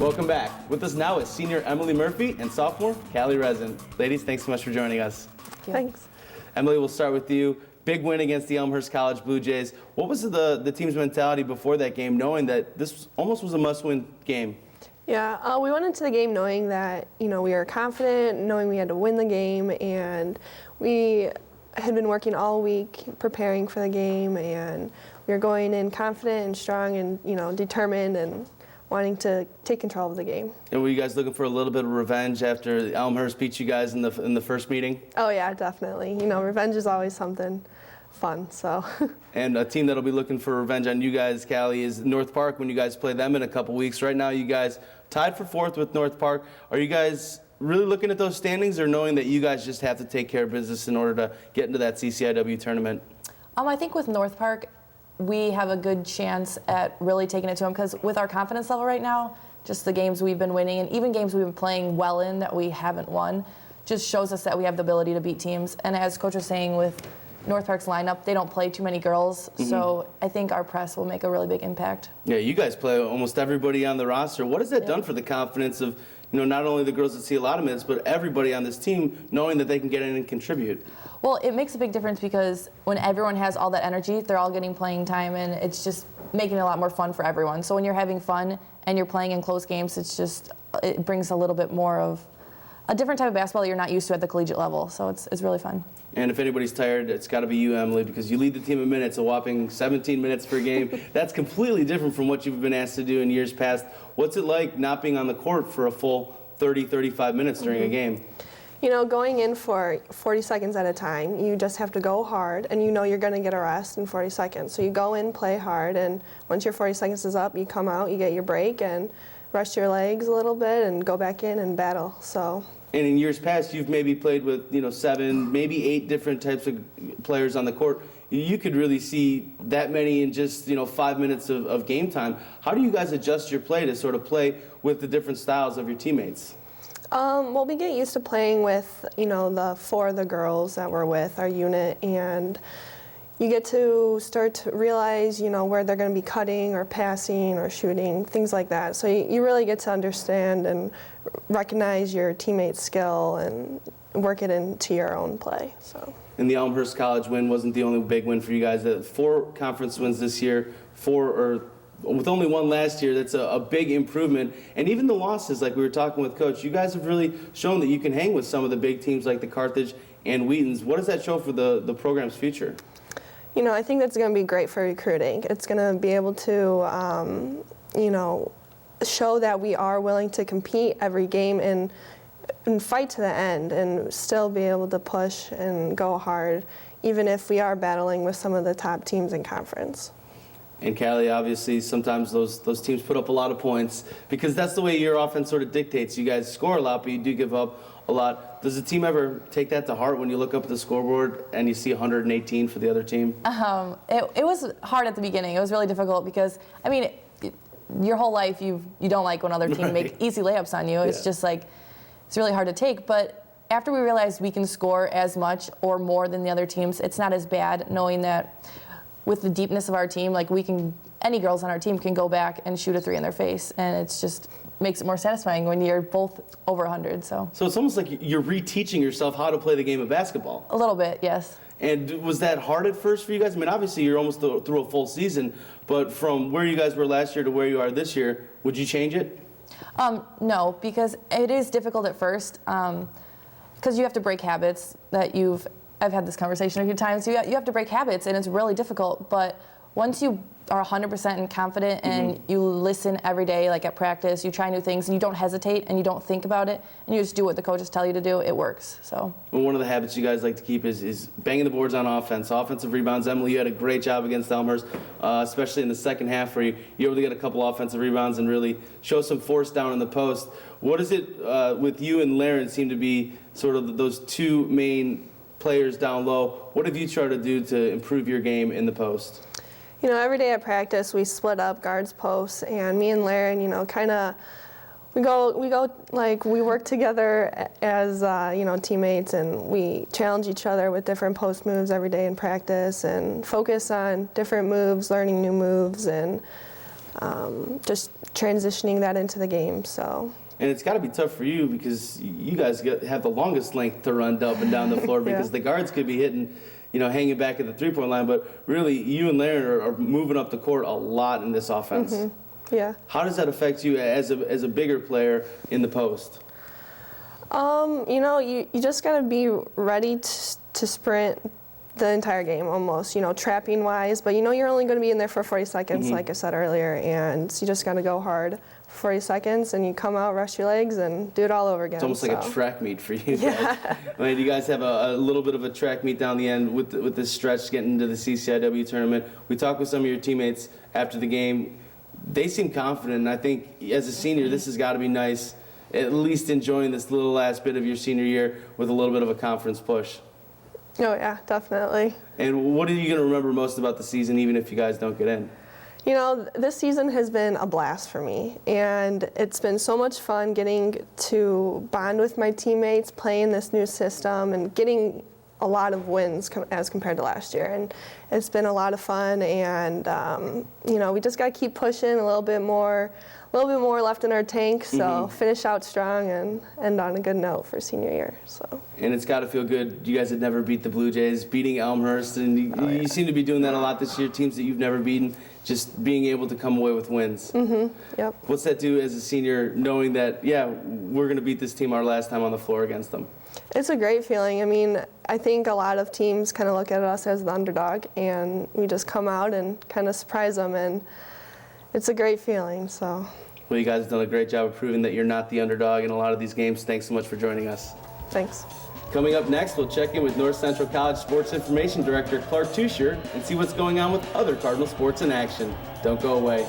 Welcome back. With us now is senior Emily Murphy and sophomore Callie Rezin. Ladies, thanks so much for joining us. Thanks. Emily, we'll start with you. Big win against the Elmhurst College Blue Jays. What was the team's mentality before that game, knowing that this almost was a must-win game? Yeah, we went into the game knowing that, we were confident, knowing we had to win the game, and we had been working all week preparing for the game, and we were going in confident and strong and, determined and wanting to take control of the game. And were you guys looking for a little bit of revenge after Elmhurst beat you guys in the first meeting? Oh yeah, definitely. Revenge is always something fun, so. And a team that'll be looking for revenge on you guys, Callie, is North Park when you guys play them in a couple weeks. Right now, you guys tied for 4th with North Park. Are you guys really looking at those standings, or knowing that you guys just have to take care of business in order to get into that CCIW tournament? I think with North Park, we have a good chance at really taking it to them, because with our confidence level right now, just the games we've been winning and even games we've been playing well in that we haven't won just shows us that we have the ability to beat teams. And as Coach was saying, with North Park's lineup, they don't play too many girls, so I think our press will make a really big impact. Yeah, you guys play almost everybody on the roster. What has that done for the confidence of, not only the girls that see a lot of minutes, but everybody on this team knowing that they can get in and contribute? Well, it makes a big difference, because when everyone has all that energy, they're all getting playing time, and it's just making it a lot more fun for everyone. So when you're having fun and you're playing in close games, it brings a little bit more of a different type of basketball you're not used to at the collegiate level. So it's really fun. And if anybody's tired, it's got to be you, Emily, because you lead the team in minutes, a whopping 17 minutes per game. That's completely different from what you've been asked to do in years past. What's it like not being on the court for a full 30, 35 minutes during a game? Going in for 40 seconds at a time, you just have to go hard, and you're going to get a rest in 40 seconds. So you go in, play hard, and once your 40 seconds is up, you come out, you get your break, and rest your legs a little bit, and go back in and battle. So. And in years past, you've maybe played with 7, maybe 8 different types of players on the court. You could really see that many in just 5 minutes of game time. How do you guys adjust your play to sort of play with the different styles of your teammates? Well, we get used to playing with, the 4 of the girls that we're with, our unit, and you get to start to realize, where they're going to be cutting or passing or shooting, things like that. So you really get to understand and recognize your teammate's skill and work it into your own play. So. And the Elmhurst College win wasn't the only big win for you guys. 4 conference wins this year, with only 1 last year. That's a big improvement. And even the losses, like we were talking with Coach, you guys have really shown that you can hang with some of the big teams like the Carthage and Wheatons. What does that show for the program's future? I think that's going to be great for recruiting. It's going to be able to, show that we are willing to compete every game and fight to the end and still be able to push and go hard, even if we are battling with some of the top teams in conference. And Callie, obviously, sometimes those teams put up a lot of points because that's the way your offense sort of dictates. You guys score a lot, but you do give up a lot. Does the team ever take that to heart when you look up at the scoreboard and you see 118 for the other team? It was hard at the beginning. It was really difficult because, your whole life you don't like when other teams make easy layups on you. It's just like, it's really hard to take. But after we realized we can score as much or more than the other teams, it's not as bad, knowing that with the deepness of our team, any girls on our team can go back and shoot a 3 in their face, and it's just makes it more satisfying when you're both over 100. So it's almost like you're reteaching yourself how to play the game of basketball. A little bit, yes. And was that hard at first for you guys? Obviously you're almost through a full season, but from where you guys were last year to where you are this year, would you change it? No, because it is difficult at first, because you have to break habits that I've had this conversation a few times. You have to break habits, and it's really difficult. But once you are 100% and confident and you listen every day, like at practice, you try new things, and you don't hesitate and you don't think about it, and you just do what the coaches tell you to do, it works. So. Well, one of the habits you guys like to keep is banging the boards on offense, offensive rebounds. Emily, you had a great job against Elmhurst, especially in the second half where you were able to get a couple offensive rebounds and really show some force down in the post. What is it with you and Laren seem to be sort of those 2 main players down low? What have you tried to do to improve your game in the post? Every day at practice we split up guards, posts, and me and Laren, we work together as teammates, and we challenge each other with different post moves every day in practice and focus on different moves, learning new moves, and just transitioning that into the game. So. And it's got to be tough for you because you guys have the longest length to run up and down the floor because the guards could be hitting, hanging back at the three-point line. But really, you and Larry are moving up the court a lot in this offense. Mm-hmm. Yeah. How does that affect you as a bigger player in the post? You just got to be ready to sprint the entire game almost, trapping wise. But you're only going to be in there for 40 seconds, like I said earlier, and you just got to go hard for 40 seconds, and you come out, rush your legs, and do it all over again. It's almost like a track meet for you guys. Yeah. I mean, you guys have a little bit of a track meet down the end with this stretch getting into the CCIW tournament. We talked with some of your teammates after the game. They seem confident, and I think as a senior, this has got to be nice, at least enjoying this little last bit of your senior year with a little bit of a conference push. Oh, yeah, definitely. And what are you going to remember most about the season, even if you guys don't get in? This season has been a blast for me, and it's been so much fun getting to bond with my teammates, playing this new system, and getting a lot of wins as compared to last year. And it's been a lot of fun, and we just got to keep pushing a little bit more left in our tank, so finish out strong and end on a good note for senior year. So. And it's got to feel good. You guys had never beat the Blue Jays, beating Elmhurst, and you seem to be doing that a lot this year. Teams that you've never beaten, just being able to come away with wins. Yep. What's that do as a senior, knowing that, we're going to beat this team our last time on the floor against them? It's a great feeling. I mean, I think a lot of teams kind of look at us as the underdog, and we just come out and kind of surprise them, and it's a great feeling. So. Well, you guys have done a great job of proving that you're not the underdog in a lot of these games. Thanks so much for joining us. Thanks. Coming up next, we'll check in with North Cenrtal College Sports Information Director Clark Tusher and see what's going on with other Cardinal sports in action. Don't go away.